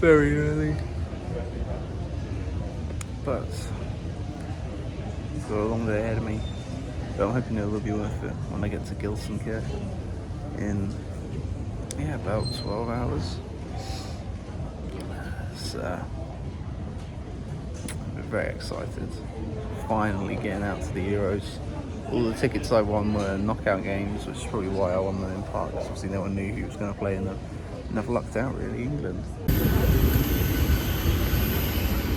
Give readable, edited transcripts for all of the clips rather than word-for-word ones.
very early. But got a long day ahead of me. But I'm hoping it will be worth it when I get to Gelsenkirchen in about 12 hours. So I'm very excited. Finally getting out to the Euros. All the tickets I won were knockout games, which is probably why I won them in part, because obviously no one knew who was going to play in them. And I've lucked out really, England.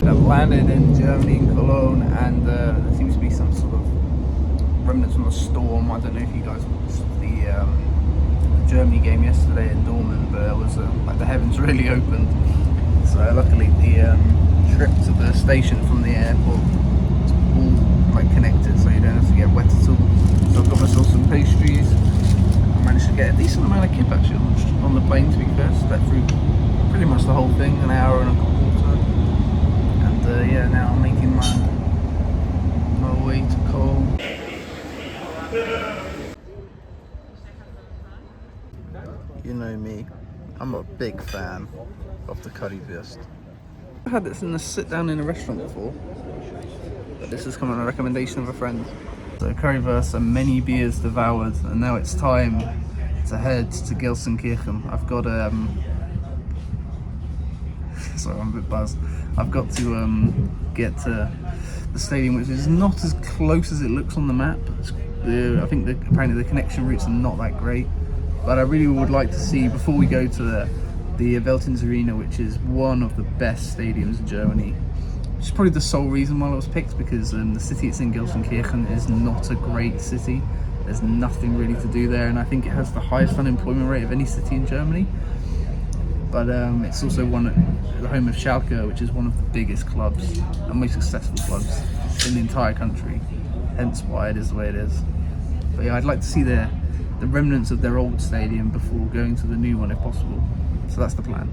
I've landed in Germany, in Cologne, and there seems to be some sort of remnants from a storm. I don't know if you guys watched the Germany game yesterday in Dortmund, but it was like the heavens really opened. So luckily the trip to the station from the airport is all like connected, so you don't have to get wet at all. So I've got myself some pastries. I managed to get a decent amount of kip actually on the plane, to be fair. Slept through pretty much the whole thing, an hour and a quarter. And yeah, now I'm making my way to Cologne. You know me, I'm a big fan of the currywurst. I've had this in a sit down in a restaurant before, but this has come on a recommendation of a friend. So currywurst and many beers devoured, and now it's time to head to Gelsenkirchen. I've got sorry, I'm a bit buzzed. I've got to get to the stadium, which is not as close as it looks on the map. I think apparently the connection routes are not that great, but I really would like to see, before we go to the Veltins arena, which is one of the best stadiums in Germany. Which is probably the sole reason why it was picked, because the city it's in, Gelsenkirchen, is not a great city. There's nothing really to do there, and I think it has the highest unemployment rate of any city in Germany. But it's also the home of Schalke, which is one of the biggest clubs and most successful clubs in the entire country. Hence why it is the way it is. But yeah, I'd like to see the remnants of their old stadium before going to the new one if possible. So that's the plan.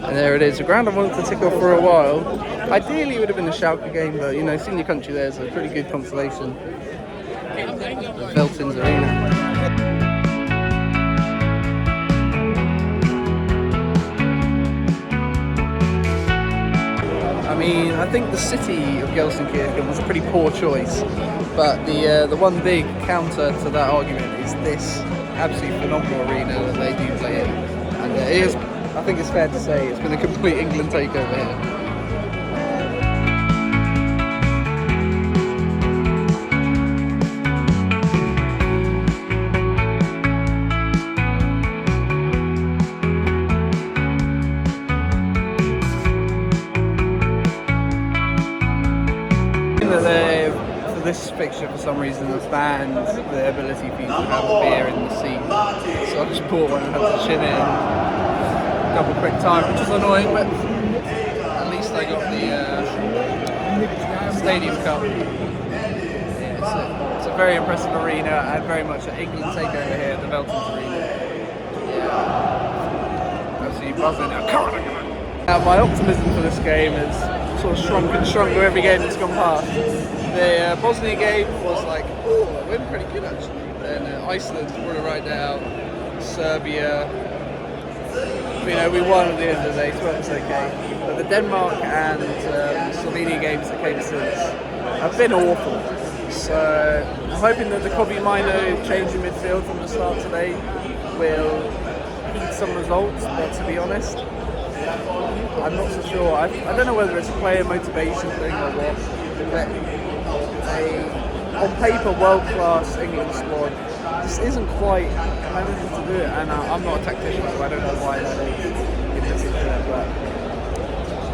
And there it is, a ground I wanted to tick off for a while. Ideally it would have been a Schalke game, but you know, seeing your country there is a pretty good consolation. The Veltins arena. I mean, I think the city of Gelsenkirchen was a pretty poor choice, but the one big counter to that argument is this absolutely phenomenal arena that they do play in, and it is, I think it's fair to say, it's been a complete England takeover here. For this fixture, for some reason, has banned the ability for you to have a beer in the seat. So I just bought one and had to chin it in double quick time, which is annoying, but at least I got the Stadium Cup. It's a very impressive arena and very much an England takeover here at the Veltins arena. Yeah, absolutely buzzing now. Now my optimism for this game is sort of shrunk and stronger every game that's gone past. The Bosnia game was like, oh, it went pretty good actually. Then Iceland brought it right down. Serbia, you know, we won at the end of the day, so it's okay. But the Denmark and Slovenia games that came since have been awful. So I'm hoping that the Kobe Mino change in midfield from the start today will heed some results, but to be honest, I'm not so sure. I don't know whether it's a player motivation thing or what, but on paper, world-class England squad just isn't quite managing to do it, and I'm not a tactician, so I don't know why that is in particular, but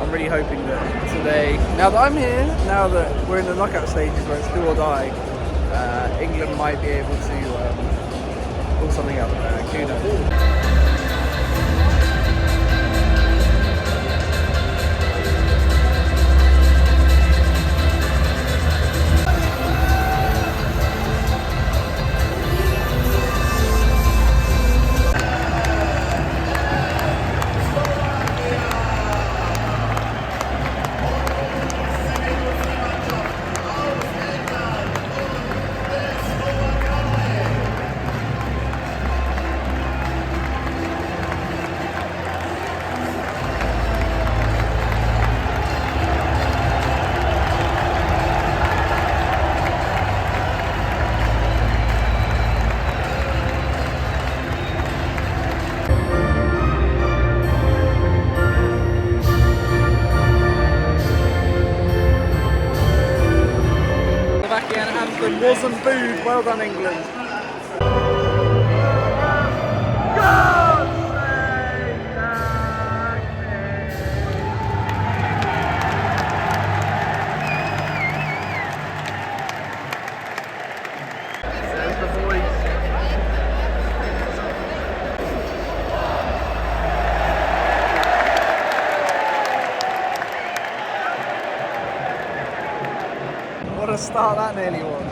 I'm really hoping that today, now that I'm here, now that we're in the knockout stages where it's do or die, England might be able to pull something out of the bag. Who knows? food. Well done, England. There's the boys. What a start that nearly was.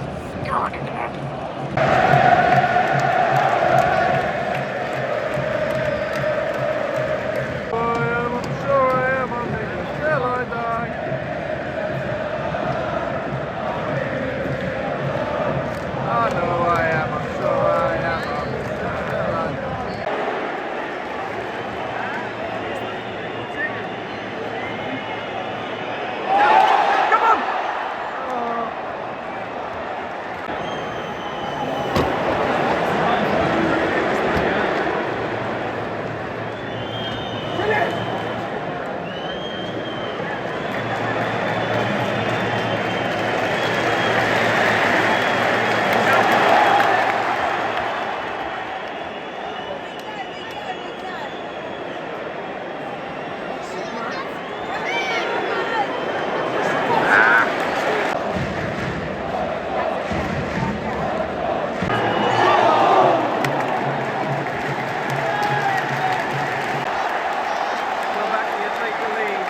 Slovakia take the lead.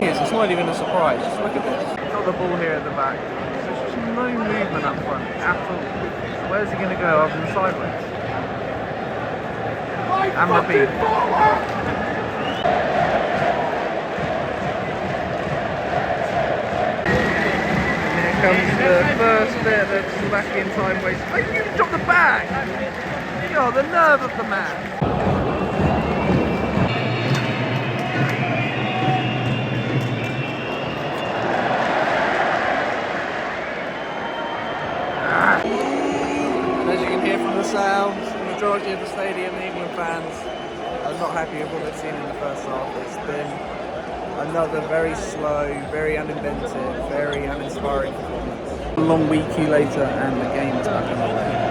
It's not even a surprise. Just look at this. Got the ball here at the back. There's just no movement up front at all. Where's he going to go other than sideways? And the beat. Here comes the first bit of Slovakian time waste. Oh, you even dropped the bag! Oh, the nerve of the man. And as you can hear from the sounds, the majority of the stadium, the England fans, are not happy with what they've seen in the first half. It's been another very slow, very uninventive, very uninspiring performance. A long week later and the game is back underway.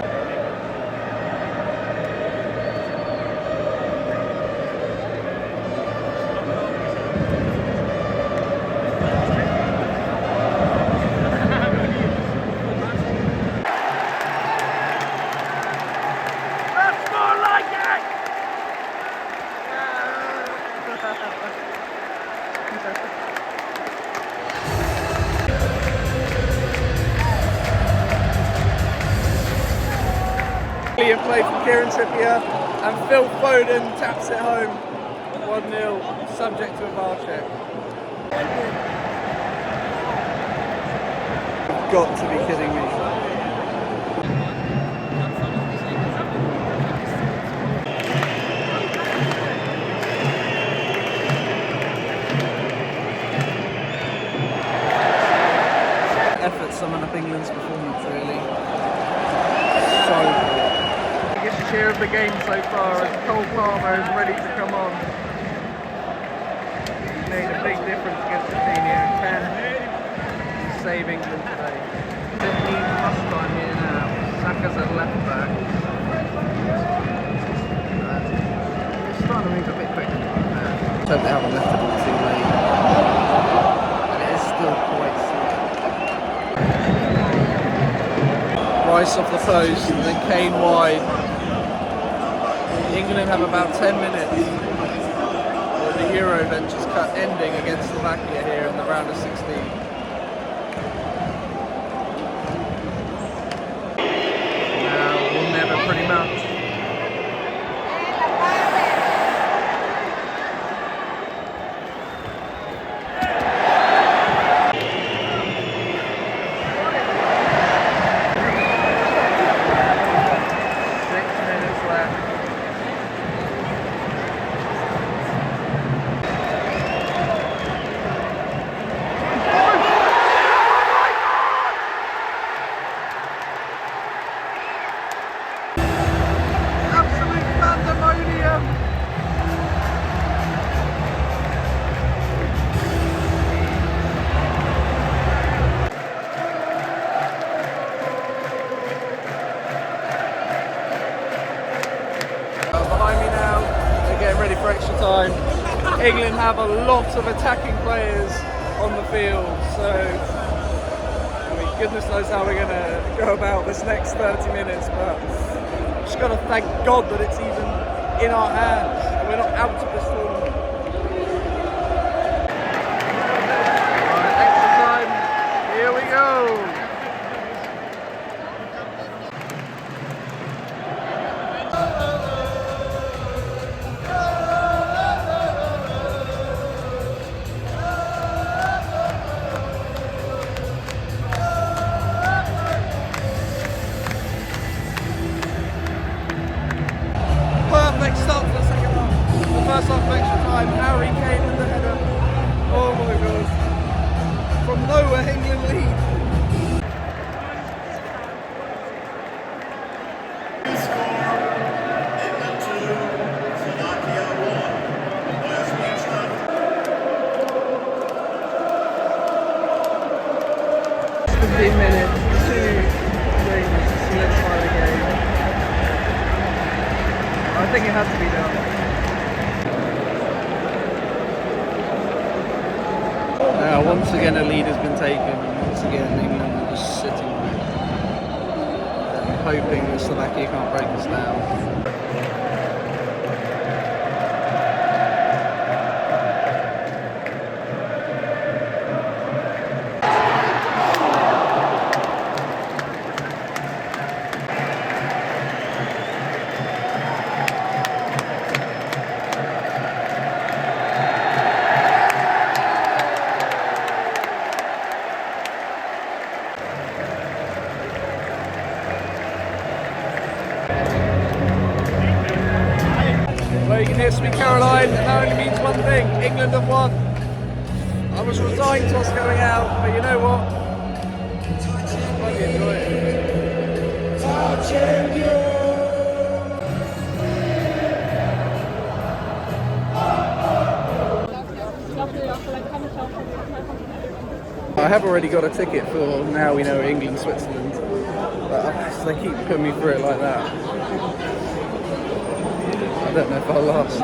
Brilliant play from Kieran Trippier and Phil Foden taps it home 1-0, subject to a VAR check. You've got to be kidding me. Effort summing up England's performance, really. So good. Biggest cheer of the game so far as Cole Palmer is ready to come on. He's made a big difference against Argentina. Can save England today. 15 plus time here now. Saka's at left back. It's starting to move a bit quicker. I hope they haven't left the ball too late. And it is still quite slow. Rice off the post, and then Kane wide. England have about 10 minutes with the Euro ventures cut ending against Slovakia here in the round of 16. Now we'll never pretty much. for extra time. England have a lot of attacking players on the field, so I mean, goodness knows how we're going to go about this next 30 minutes, but just got to thank God that it's even in our hands and we're not out of this tournament. Right, extra time, here we go. Perfect start for the second half. The first half of extra time, Harry Kane with the header. Oh my god. From nowhere, England lead. England 2, Slovakia 1. Neuer Spielstand. 15 minutes, 2 things to solidify the game. I think it had to be done. Now, once again, a lead has been taken. Once again, England are just sitting there and hoping that Slovakia can't break us down. Well, you can hear Sweet Caroline, and that only means one thing: England have won. I was resigned to us going out, but you know what? Just bloody enjoy it. I have already got a ticket for Now We Know England Switzerland, but they keep putting me through it like that. I don't know if I'll last.